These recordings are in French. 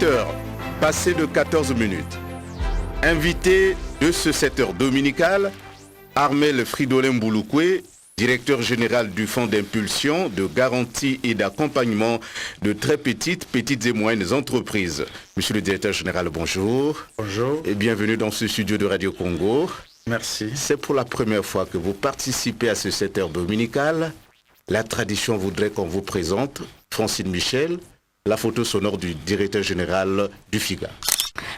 7h, passé de 14 minutes. Invité de ce 7h dominical, Armel Fridolin Mbouloukoué, directeur général du Fonds d'impulsion, de garantie et d'accompagnement de très petites et moyennes entreprises. Monsieur le directeur général, bonjour. Bonjour. Et bienvenue dans ce studio de Radio Congo. Merci. C'est pour la première fois que vous participez à ce 7h dominical. La tradition voudrait qu'on vous présente Francine Michel, la photo sonore du directeur général du FIGA.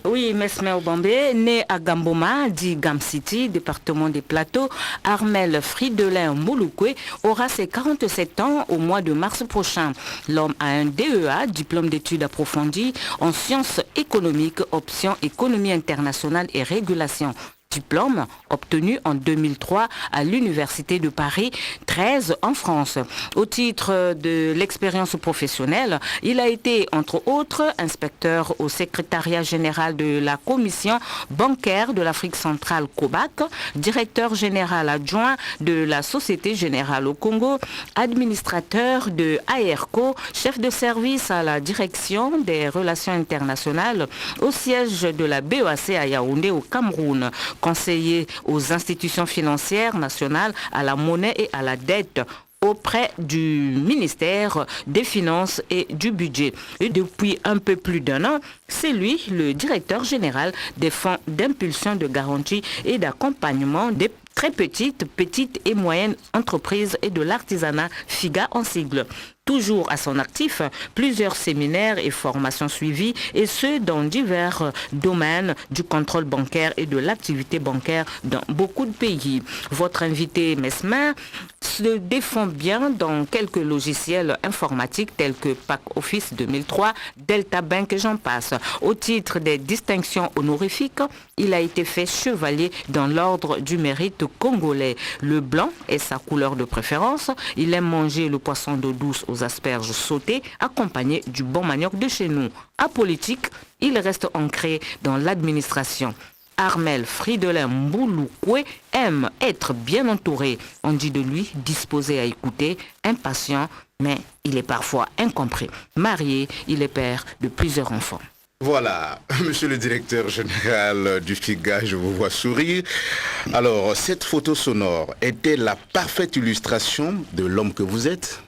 Oui, Mesme Obambe, né à Gamboma, dit Gam City, département des Plateaux, Armel Fridolin Mbouloukoué aura ses 47 ans au mois de mars prochain. L'homme a un DEA, diplôme d'études approfondies en sciences économiques, option économie internationale et régulation. Diplôme obtenu en 2003 à l'Université de Paris 13 en France. Au titre de l'expérience professionnelle, il a été, entre autres, inspecteur au secrétariat général de la Commission bancaire de l'Afrique centrale COBAC, directeur général adjoint de la Société générale au Congo, administrateur de AERCO, chef de service à la direction des relations internationales au siège de la BEAC à Yaoundé au Cameroun, conseiller aux institutions financières nationales, à la monnaie et à la dette auprès du ministère des Finances et du Budget. Et depuis un peu plus d'un an, c'est lui le directeur général des fonds d'impulsion, de garantie et d'accompagnement des très petites et moyennes entreprises et de l'artisanat FIGA en sigle. Toujours à son actif, plusieurs séminaires et formations suivies, et ce dans divers domaines du contrôle bancaire et de l'activité bancaire dans beaucoup de pays. Votre invité Mesmer se défend bien dans quelques logiciels informatiques tels que PAC Office 2003, Delta Bank et j'en passe. Au titre des distinctions honorifiques, il a été fait chevalier dans l'ordre du mérite congolais. Le blanc est sa couleur de préférence. Il aime manger le poisson d'eau douce aux asperges sautées, accompagné du bon manioc de chez nous. Apolitique, il reste ancré dans l'administration. Armel Fridolin Mbouloukoué aime être bien entouré. On dit de lui disposé à écouter, impatient, mais il est parfois incompris. Marié, il est père de plusieurs enfants. Voilà, monsieur le directeur général du FIGA, je vous vois sourire. Alors, cette photo sonore était la parfaite illustration de l'homme que vous êtes?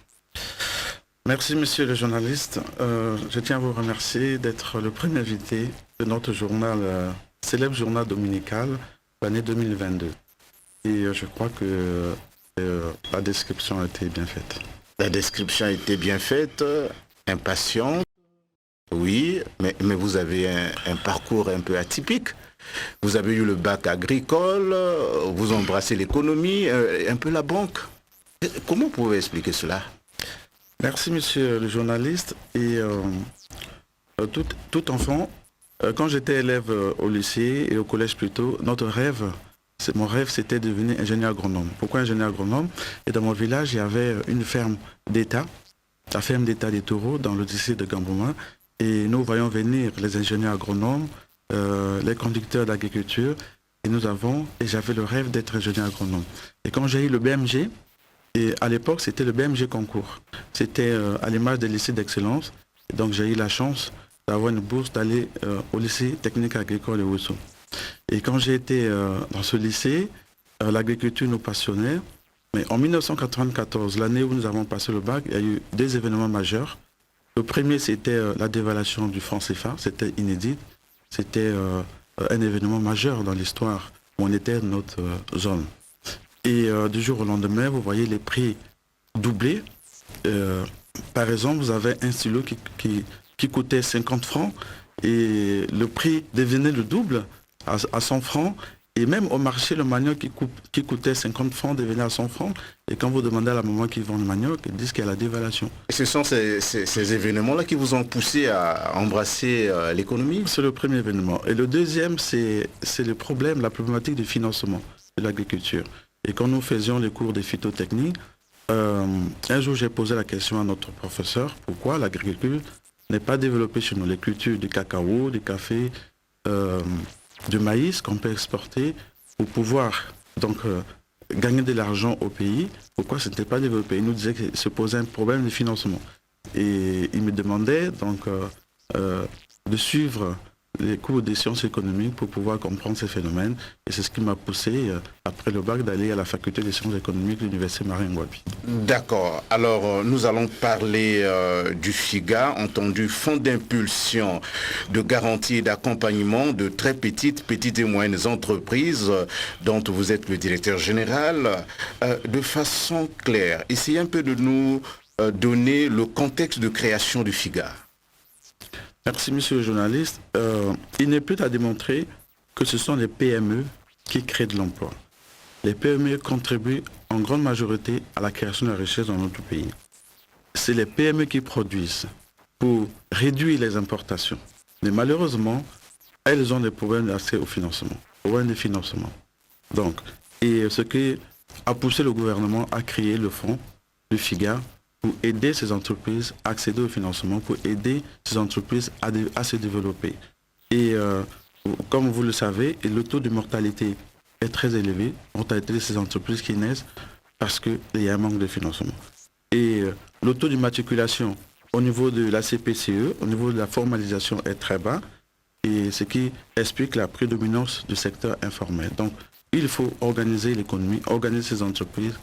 Merci, monsieur le journaliste. Je tiens à vous remercier d'être le premier invité de notre journal, célèbre journal dominical, l'année 2022. Et je crois que la description a été bien faite. La description a été bien faite, impatient. Oui, mais vous avez un parcours un peu atypique. Vous avez eu le bac agricole, vous embrassez l'économie, un peu la banque. Comment vous pouvez expliquer cela? Merci, monsieur le journaliste. Et tout enfant, quand j'étais élève au lycée et au collège plutôt, mon rêve, c'était de devenir ingénieur agronome. Pourquoi ingénieur agronome? Et dans mon village, il y avait une ferme d'État, la ferme d'État des taureaux, dans le district de Gamboma. Et nous voyons venir les ingénieurs agronomes, les conducteurs d'agriculture, et j'avais le rêve d'être ingénieur agronome. Et quand j'ai eu le BMG, et à l'époque c'était le BMG concours, c'était à l'image des lycées d'excellence, et donc j'ai eu la chance d'avoir une bourse d'aller au lycée technique agricole de Ousso. Et quand j'ai été dans ce lycée, l'agriculture nous passionnait, mais en 1994, l'année où nous avons passé le bac, il y a eu deux événements majeurs. Le premier, c'était la dévaluation du franc CFA, c'était inédit. C'était un événement majeur dans l'histoire monétaire de notre zone. Et du jour au lendemain, vous voyez les prix doubler. Par exemple, vous avez un stylo qui coûtait 50 francs et le prix devenait le double à 100 francs. Et même au marché, le manioc qui coûtait 50 francs devenait à 100 francs. Et quand vous demandez à la maman qui vend le manioc, ils disent qu'il y a la dévaluation. Et ce sont ces événements-là qui vous ont poussé à embrasser l'économie? C'est le premier événement. Et le deuxième, c'est le problème, la problématique du financement de l'agriculture. Et quand nous faisions les cours de phytotechnie, un jour j'ai posé la question à notre professeur, pourquoi l'agriculture n'est pas développée chez nous? Les cultures du cacao, du café, du maïs qu'on peut exporter pour pouvoir donc gagner de l'argent au pays, pourquoi ce n'était pas développé? Il nous disait que se posait un problème de financement. Et il me demandait donc de suivre les cours des sciences économiques pour pouvoir comprendre ces phénomènes. Et c'est ce qui m'a poussé, après le bac, d'aller à la faculté des sciences économiques de l'Université Marie-Ngouabi. D'accord. Alors, nous allons parler du FIGA, entendu Fonds d'impulsion, de garantie et d'accompagnement de très petites et moyennes entreprises, dont vous êtes le directeur général. De façon claire, essayez un peu de nous donner le contexte de création du FIGA. Merci, monsieur le journaliste. Il n'est plus à démontrer que ce sont les PME qui créent de l'emploi. Les PME contribuent en grande majorité à la création de la richesse dans notre pays. C'est les PME qui produisent pour réduire les importations. Mais malheureusement, elles ont des problèmes d'accès au financement, problèmes de financement. Donc, et ce qui a poussé le gouvernement à créer le fonds, le FIGA, pour aider ces entreprises à accéder au financement, pour aider ces entreprises à se développer. Et comme vous le savez, le taux de mortalité est très élevé, mortalité de ces entreprises qui naissent parce qu'il y a un manque de financement. Et le taux de matriculation au niveau de la CPCE, au niveau de la formalisation est très bas, et ce qui explique la prédominance du secteur informel. Donc, il faut organiser l'économie, organiser ces entreprises,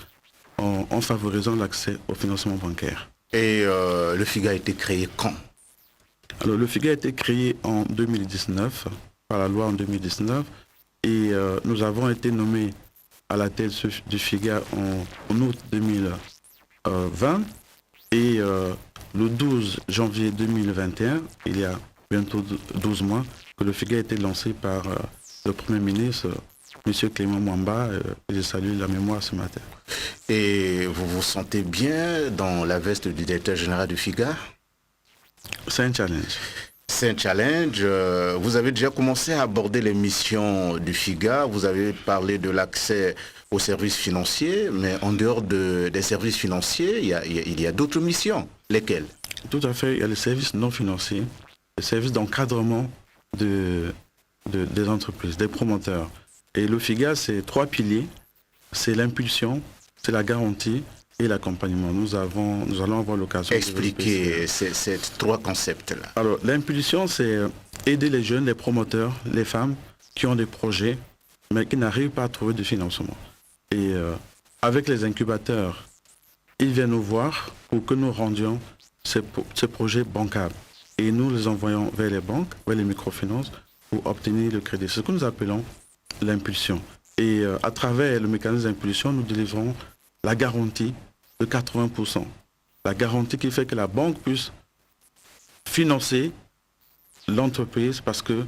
en favorisant l'accès au financement bancaire. Et le FIGA a été créé quand? Alors, le FIGA a été créé en 2019, par la loi en 2019, et nous avons été nommés à la tête du FIGA en août 2020, et le 12 janvier 2021, il y a bientôt 12 mois, que le FIGA a été lancé par le Premier ministre, M. Clément Mwamba, je salue la mémoire ce matin. Et vous vous sentez bien dans la veste du directeur général du FIGA? C'est un challenge. C'est un challenge. Vous avez déjà commencé à aborder les missions du FIGA. Vous avez parlé de l'accès aux services financiers, mais en dehors des services financiers, il y a d'autres missions. Lesquelles? Tout à fait. Il y a les services non financiers, les services d'encadrement des entreprises, des promoteurs. Et le FIGA, c'est 3 piliers. C'est l'impulsion, c'est la garantie et l'accompagnement. Nous allons avoir l'occasion d'expliquer ces 3 concepts-là. Alors, l'impulsion, c'est aider les jeunes, les promoteurs, les femmes qui ont des projets, mais qui n'arrivent pas à trouver de financement. Et avec les incubateurs, ils viennent nous voir pour que nous rendions ces projets bancables. Et nous les envoyons vers les banques, vers les microfinances, pour obtenir le crédit. C'est ce que nous appelons l'impulsion. Et à travers le mécanisme d'impulsion, nous délivrons la garantie de 80%. La garantie qui fait que la banque puisse financer l'entreprise parce que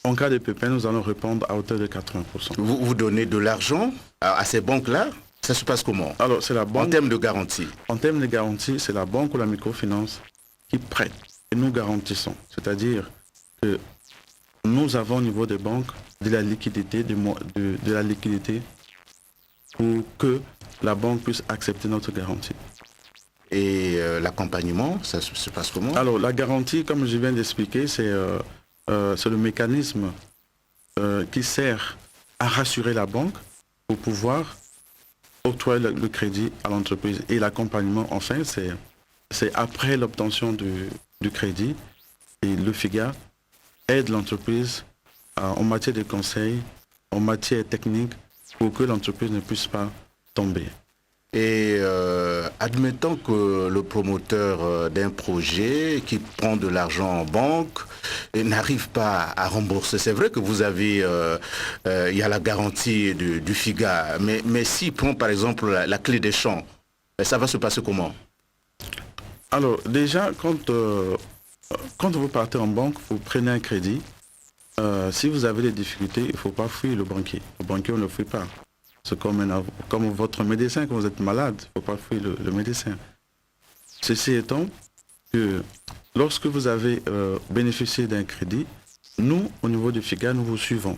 en cas de pépin, nous allons répondre à hauteur de 80%. Vous donnez de l'argent à ces banques-là? Ça se passe comment? Alors, c'est la banque. En termes de garantie? En termes de garantie, c'est la banque ou la microfinance qui prête et nous garantissons. C'est-à-dire que nous avons au niveau des banques de la liquidité, de la liquidité pour que la banque puisse accepter notre garantie. Et l'accompagnement, ça se passe comment? Alors, la garantie, comme je viens d'expliquer, c'est le mécanisme qui sert à rassurer la banque pour pouvoir octroyer le crédit à l'entreprise. Et l'accompagnement, enfin, c'est après l'obtention du crédit. Et le FIGA aide l'entreprise en matière de conseil, en matière technique, pour que l'entreprise ne puisse pas tomber. Et admettons que le promoteur d'un projet qui prend de l'argent en banque n'arrive pas à rembourser. C'est vrai que vous avez, il y a la garantie du FIGA, mais s'il prend par exemple la clé des champs, ça va se passer comment? Alors déjà, quand vous partez en banque, vous prenez un crédit. Si vous avez des difficultés, il ne faut pas fuir le banquier. Le banquier, on ne le fuit pas. C'est comme votre médecin, quand vous êtes malade, il ne faut pas fuir le médecin. Ceci étant, que lorsque vous avez bénéficié d'un crédit, nous, au niveau du FIGA, nous vous suivons.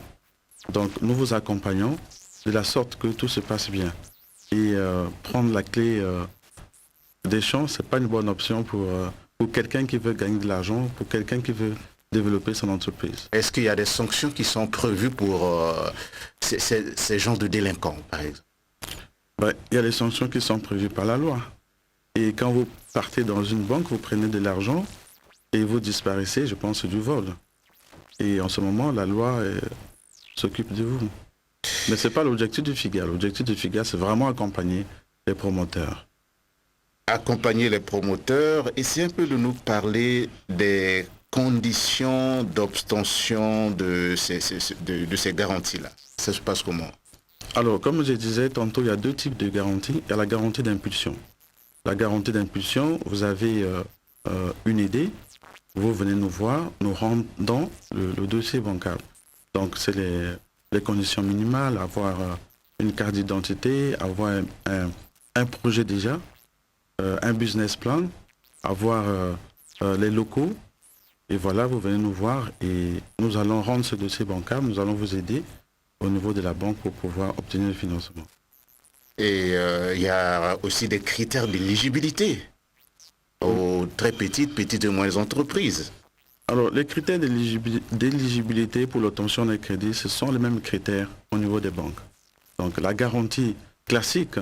Donc, nous vous accompagnons de la sorte que tout se passe bien. Et prendre la clé des champs, ce n'est pas une bonne option pour quelqu'un qui veut gagner de l'argent, pour quelqu'un qui veut développer son entreprise. Est-ce qu'il y a des sanctions qui sont prévues pour ces genres de délinquants, par exemple? Il y a des sanctions qui sont prévues par la loi. Et quand vous partez dans une banque, vous prenez de l'argent, et vous disparaissez, je pense, du vol. Et en ce moment, la loi s'occupe de vous. Mais ce n'est pas l'objectif du FIGA. L'objectif du FIGA, c'est vraiment accompagner les promoteurs. Accompagner les promoteurs, essayez un peu de nous parler des conditions d'obtention de ces garanties-là. Ça se passe comment? Alors, comme je disais tantôt, il y a deux types de garanties. Il y a la garantie d'impulsion. La garantie d'impulsion, vous avez une idée, vous venez nous voir, nous rendons le dossier bancaire. Donc, c'est les conditions minimales, avoir une carte d'identité, avoir un projet déjà, un business plan, avoir les locaux. Et voilà, vous venez nous voir et nous allons rendre ce dossier bancaire, nous allons vous aider au niveau de la banque pour pouvoir obtenir le financement. Et il y a aussi des critères d'éligibilité aux très petites et moyennes entreprises. Alors, les critères d'éligibilité pour l'obtention des crédits, ce sont les mêmes critères au niveau des banques. Donc, la garantie classique,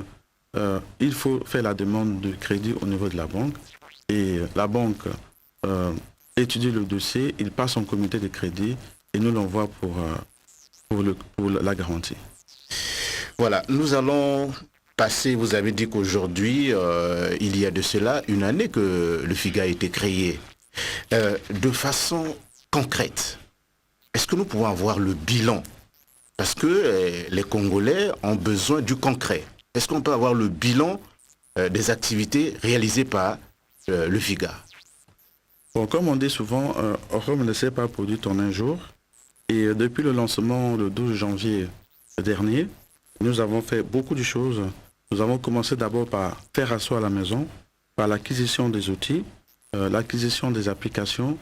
il faut faire la demande de crédit au niveau de la banque et la banque étudie le dossier, il passe en comité de crédit et nous l'envoie pour la garantie. Voilà, nous allons passer, vous avez dit qu'aujourd'hui, il y a de cela une année que le FIGA a été créé. De façon concrète, est-ce que nous pouvons avoir le bilan? Parce que les Congolais ont besoin du concret. Est-ce qu'on peut avoir le bilan des activités réalisées par le FIGA? Bon, comme on dit souvent, Rome ne s'est pas produit en un jour. Et depuis le lancement le 12 janvier dernier, nous avons fait beaucoup de choses. Nous avons commencé d'abord par faire asseoir la maison, par l'acquisition des outils, l'acquisition des applications.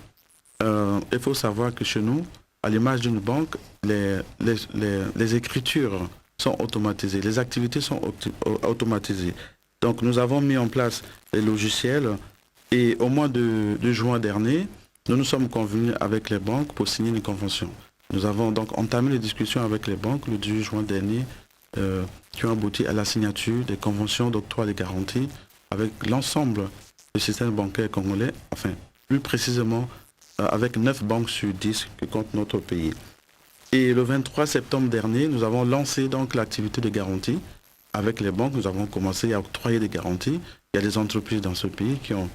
Il faut savoir que chez nous, à l'image d'une banque, les écritures sont automatisées, les activités sont automatisées. Donc nous avons mis en place les logiciels et au mois de juin dernier, nous nous sommes convenus avec les banques pour signer une convention. Nous avons donc entamé les discussions avec les banques le 10 juin dernier qui ont abouti à la signature des conventions d'octroi des garanties avec l'ensemble du système bancaire congolais, enfin plus précisément avec 9 banques sur 10 que compte notre pays. Et le 23 septembre dernier, nous avons lancé donc l'activité de garantie avec les banques. Nous avons commencé à octroyer des garanties. Il y a des entreprises dans ce pays qui ont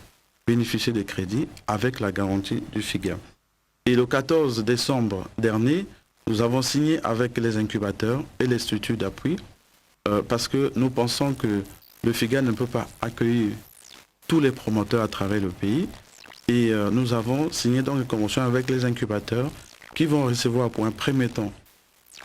bénéficié des crédits avec la garantie du FIGA. Et le 14 décembre dernier, nous avons signé avec les incubateurs et les structures d'appui parce que nous pensons que le FIGA ne peut pas accueillir tous les promoteurs à travers le pays. Et nous avons signé donc une convention avec les incubateurs qui vont recevoir pour un premier temps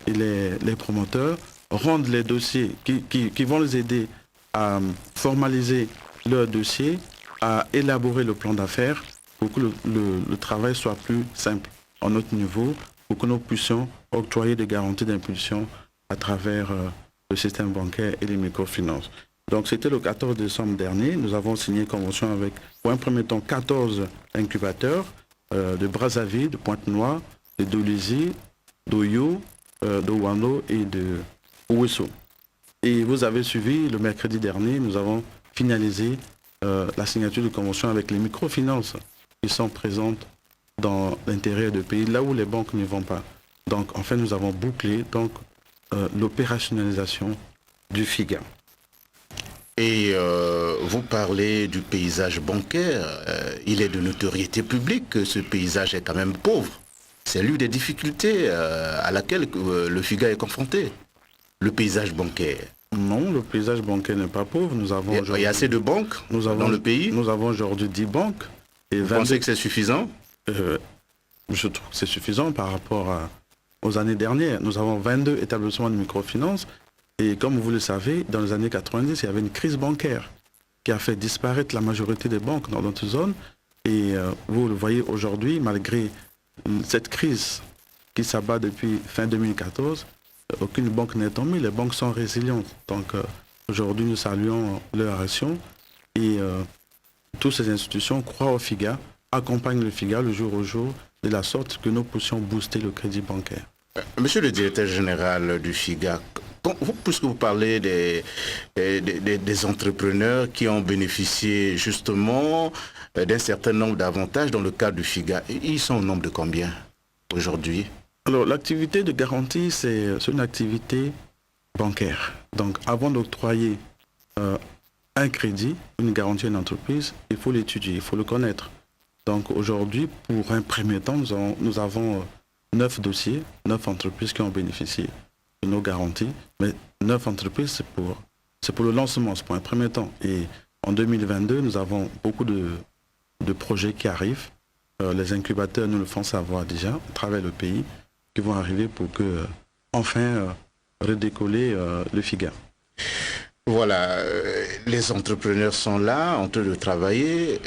les promoteurs, rendre les dossiers, qui vont les aider à formaliser leur dossier, à élaborer le plan d'affaires pour que le travail soit plus simple à notre niveau, pour que nous puissions octroyer des garanties d'impulsion à travers le système bancaire et les microfinances. Donc c'était le 14 décembre dernier, nous avons signé une convention avec, pour un premier temps, 14 incubateurs de Brazzaville, de Pointe-Noire, de Dolisie, d'Oyo, de Wano et de Ouesso. Et vous avez suivi, le mercredi dernier, nous avons finalisé la signature de convention avec les microfinances qui sont présentes dans l'intérieur du pays, là où les banques ne vont pas. Donc enfin, nous avons bouclé l'opérationnalisation du FIGA. Et vous parlez du paysage bancaire. Il est de notoriété publique que ce paysage est quand même pauvre. C'est l'une des difficultés à laquelle le FIGA est confronté. Le paysage bancaire. Non, le paysage bancaire n'est pas pauvre. Nous avons il y a assez de banques dans le pays. Nous avons aujourd'hui 10 banques. Et vous pensez que c'est suffisant? Je trouve que c'est suffisant par rapport aux années dernières. Nous avons 22 établissements de microfinance. Et comme vous le savez, dans les années 90, il y avait une crise bancaire qui a fait disparaître la majorité des banques dans notre zone. Et vous le voyez aujourd'hui, malgré cette crise qui s'abat depuis fin 2014, aucune banque n'est tombée. Les banques sont résilientes. Donc aujourd'hui, nous saluons leur action. Et toutes ces institutions croient au FIGA, accompagnent le FIGA le jour au jour, de la sorte que nous puissions booster le crédit bancaire. Monsieur le directeur général du FIGA, Puisque vous parlez des entrepreneurs qui ont bénéficié justement d'un certain nombre d'avantages dans le cadre du FIGA, ils sont au nombre de combien aujourd'hui? Alors, l'activité de garantie, c'est une activité bancaire. Donc, avant d'octroyer un crédit, une garantie à une entreprise, il faut l'étudier, il faut le connaître. Donc, aujourd'hui, pour un premier temps, nous avons 9 dossiers, 9 entreprises qui ont bénéficié de nos garanties. Mais 9 entreprises, c'est pour le lancement, c'est pour un premier temps. Et en 2022, nous avons beaucoup de projets qui arrivent. Les incubateurs nous le font savoir déjà, à travers le pays, qui vont arriver pour que, enfin, redécoller le FIGA. Voilà, les entrepreneurs sont là, en train de travailler.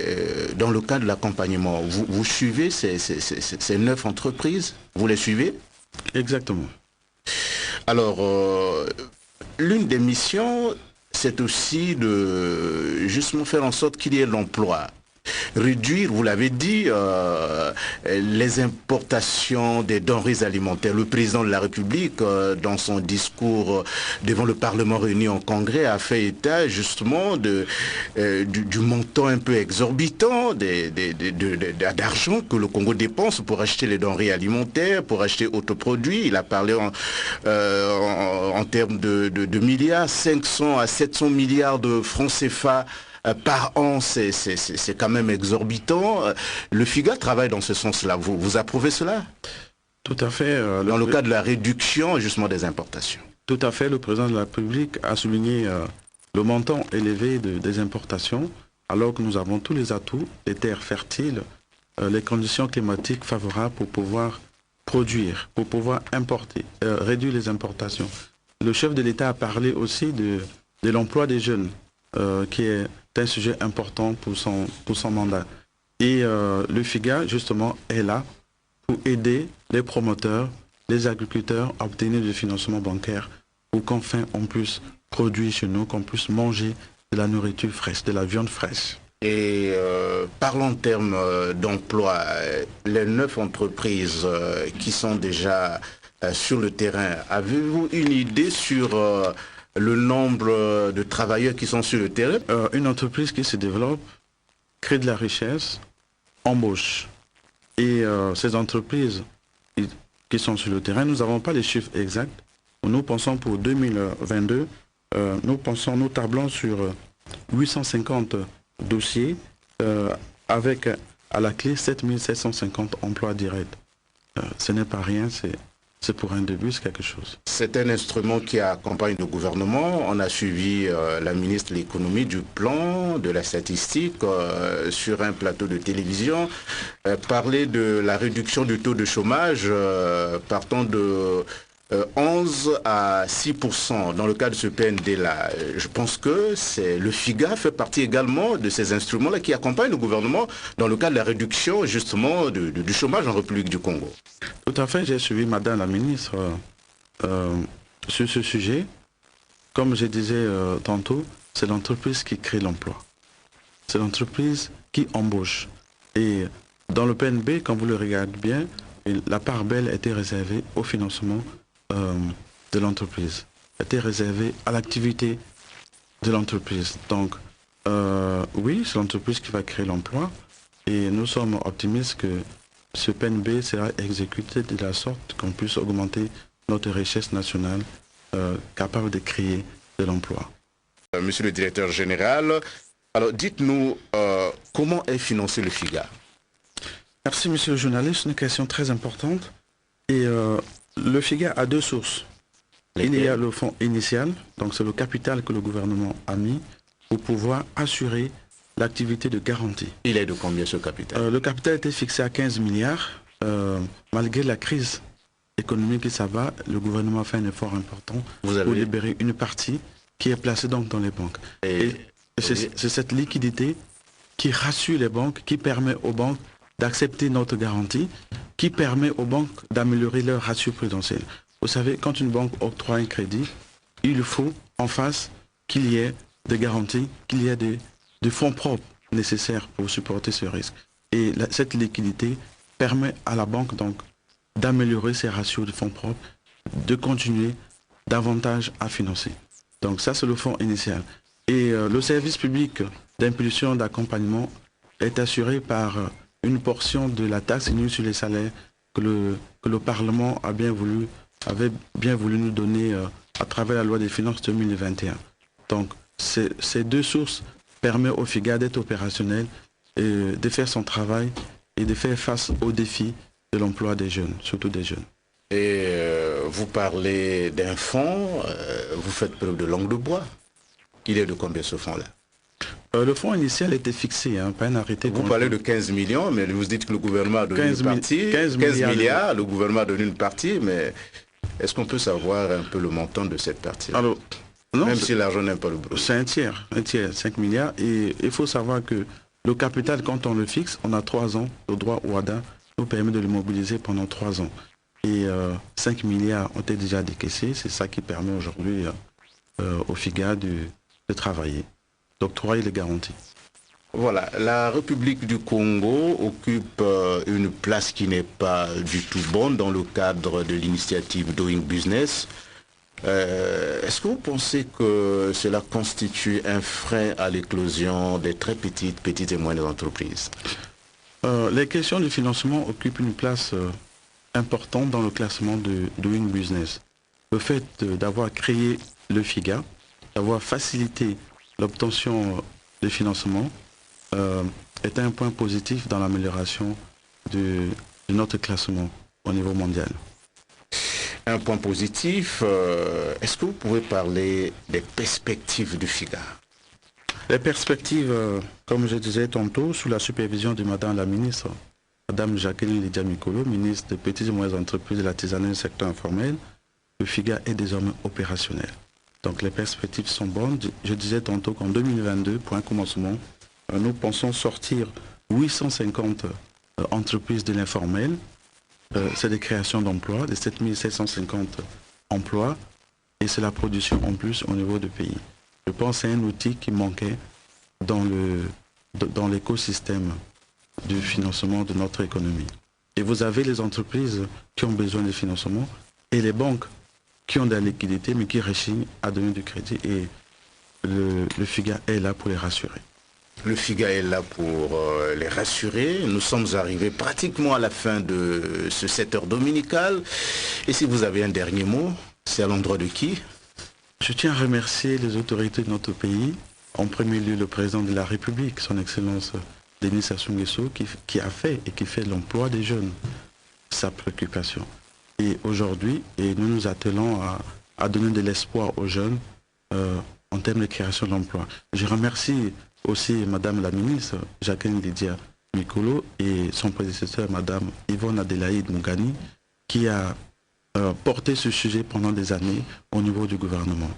Dans le cadre de l'accompagnement, vous suivez ces 9 entreprises? Vous les suivez? Exactement. Alors, l'une des missions, c'est aussi de justement faire en sorte qu'il y ait l'emploi. Réduire, vous l'avez dit, les importations des denrées alimentaires. Le président de la République, dans son discours devant le Parlement réuni en congrès, a fait état justement du montant un peu exorbitant d'argent que le Congo dépense pour acheter les denrées alimentaires, pour acheter autoproduits. Il a parlé en termes de milliards, 500 à 700 milliards de francs CFA par an, c'est quand même exorbitant. Le FIGA travaille dans ce sens-là. Vous approuvez cela? Tout à fait. Dans le cadre de la réduction justement des importations. Tout à fait. Le président de la République a souligné le montant élevé des importations, alors que nous avons tous les atouts, les terres fertiles, les conditions climatiques favorables pour pouvoir produire, pour pouvoir importer, réduire les importations. Le chef de l'État a parlé aussi de l'emploi des jeunes, qui est un sujet important pour son mandat. Et le FIGA, justement, est là pour aider les promoteurs, les agriculteurs à obtenir du financement bancaire pour qu'enfin on puisse produire chez nous, qu'on puisse manger de la nourriture fraîche, de la viande fraîche. Et parlons en termes d'emploi. Les 9 entreprises qui sont déjà sur le terrain, avez-vous une idée sur le nombre de travailleurs qui sont sur le terrain? Une entreprise qui se développe, crée de la richesse, embauche. Et ces entreprises qui sont sur le terrain, nous n'avons pas les chiffres exacts. Nous pensons pour 2022, nous tablons sur 850 dossiers avec à la clé 7750 emplois directs. Ce n'est pas rien, c'est pour un début, c'est quelque chose. C'est un instrument qui accompagne le gouvernement. On a suivi la ministre de l'économie, du plan, de la statistique sur un plateau de télévision. Parler de la réduction du taux de chômage partant de 11 à 6% dans le cas de ce PND-là. Je pense que le FIGA fait partie également de ces instruments-là qui accompagnent le gouvernement dans le cas de la réduction justement du chômage en République du Congo. Tout à fait, j'ai suivi Madame la ministre sur ce sujet. Comme je disais tantôt, c'est l'entreprise qui crée l'emploi. C'est l'entreprise qui embauche. Et dans le PNB, quand vous le regardez bien, la part belle était réservée au financement de l'entreprise, était réservée à l'activité de l'entreprise. Donc, oui, c'est l'entreprise qui va créer l'emploi et nous sommes optimistes que ce PNB sera exécuté de la sorte qu'on puisse augmenter notre richesse nationale capable de créer de l'emploi. Monsieur le directeur général, alors dites-nous comment est financé le FIGA? Merci monsieur le journaliste, c'est une question très importante. Et le FIGA a 2 sources. Il y a le fonds initial, donc c'est le capital que le gouvernement a mis pour pouvoir assurer l'activité de garantie. Il est de combien ce capital? Le capital était fixé à 15 milliards. Malgré la crise économique et ça va, le gouvernement a fait un effort important pour libérer une partie qui est placée donc dans les banques. Et c'est cette liquidité qui rassure les banques, qui permet aux banques d'accepter notre garantie, qui permet aux banques d'améliorer leur ratio prudentiel. Vous savez, quand une banque octroie un crédit, il faut en face qu'il y ait des garanties, qu'il y ait des fonds propres nécessaires pour supporter ce risque. Et cette liquidité permet à la banque donc d'améliorer ses ratios de fonds propres, de continuer davantage à financer. Donc ça, c'est le fonds initial. Et le service public d'impulsion, d'accompagnement est assuré par une portion de la taxe nue sur les salaires que le Parlement avait bien voulu nous donner à travers la loi des finances 2021. Donc ces deux sources permettent au FIGA d'être opérationnel, et de faire son travail et de faire face aux défis de l'emploi des jeunes, surtout des jeunes. Et vous parlez d'un fonds, vous faites preuve de langue de bois. Il est de combien ce fonds-là? Le fonds initial était fixé, pas un arrêté. Vous parlez de 15 millions, mais vous dites que le gouvernement a donné une partie. 15 milliards, le gouvernement a donné une partie, mais est-ce qu'on peut savoir un peu le montant de cette partie? Alors, non, même si l'argent n'est pas le bruit. C'est un tiers, 5 milliards. Et il faut savoir que le capital, quand on le fixe, on a 3 ans. Le droit OADA nous permet de le mobiliser pendant 3 ans. Et 5 milliards ont été déjà décaissés. C'est ça qui permet aujourd'hui au FIGA de travailler, d'octroyer les garanties. Voilà, la République du Congo occupe une place qui n'est pas du tout bonne dans le cadre de l'initiative Doing Business. Est-ce que vous pensez que cela constitue un frein à l'éclosion des très petites et moyennes entreprises? Les questions de financement occupent une place importante dans le classement de Doing Business. Le fait d'avoir créé le FIGA, d'avoir facilité l'obtention de financement est un point positif dans l'amélioration de notre classement au niveau mondial. Un point positif, est-ce que vous pouvez parler des perspectives du FIGA? Les perspectives, comme je disais tantôt, sous la supervision de Madame la ministre, Madame Jacqueline Lydia Mikolo, ministre des Petites et Moyennes Entreprises de l'artisanat et du secteur informel, le FIGA est désormais opérationnel. Donc les perspectives sont bonnes. Je disais tantôt qu'en 2022, pour un commencement, nous pensons sortir 850 entreprises de l'informel. C'est des créations d'emplois, de 7750 emplois, et c'est la production en plus au niveau du pays. Je pense que c'est un outil qui manquait dans l'écosystème du financement de notre économie. Et vous avez les entreprises qui ont besoin de financement et les banques qui ont de la liquidité mais qui rechignent à donner du crédit, et le FIGA est là pour les rassurer. Le FIGA est là pour les rassurer. Nous sommes arrivés pratiquement à la fin de ce 7h dominical. Et si vous avez un dernier mot, c'est à l'endroit de qui? Je tiens à remercier les autorités de notre pays, en premier lieu le président de la République, son Excellence Denis Sassou Nguesso, qui a fait et qui fait l'emploi des jeunes sa préoccupation. Et aujourd'hui, nous nous attelons à donner de l'espoir aux jeunes en termes de création d'emplois. Je remercie aussi Madame la ministre Jacqueline Lydia Mikolo et son prédécesseur Madame Yvonne Adélaïde Mougani, qui a porté ce sujet pendant des années au niveau du gouvernement.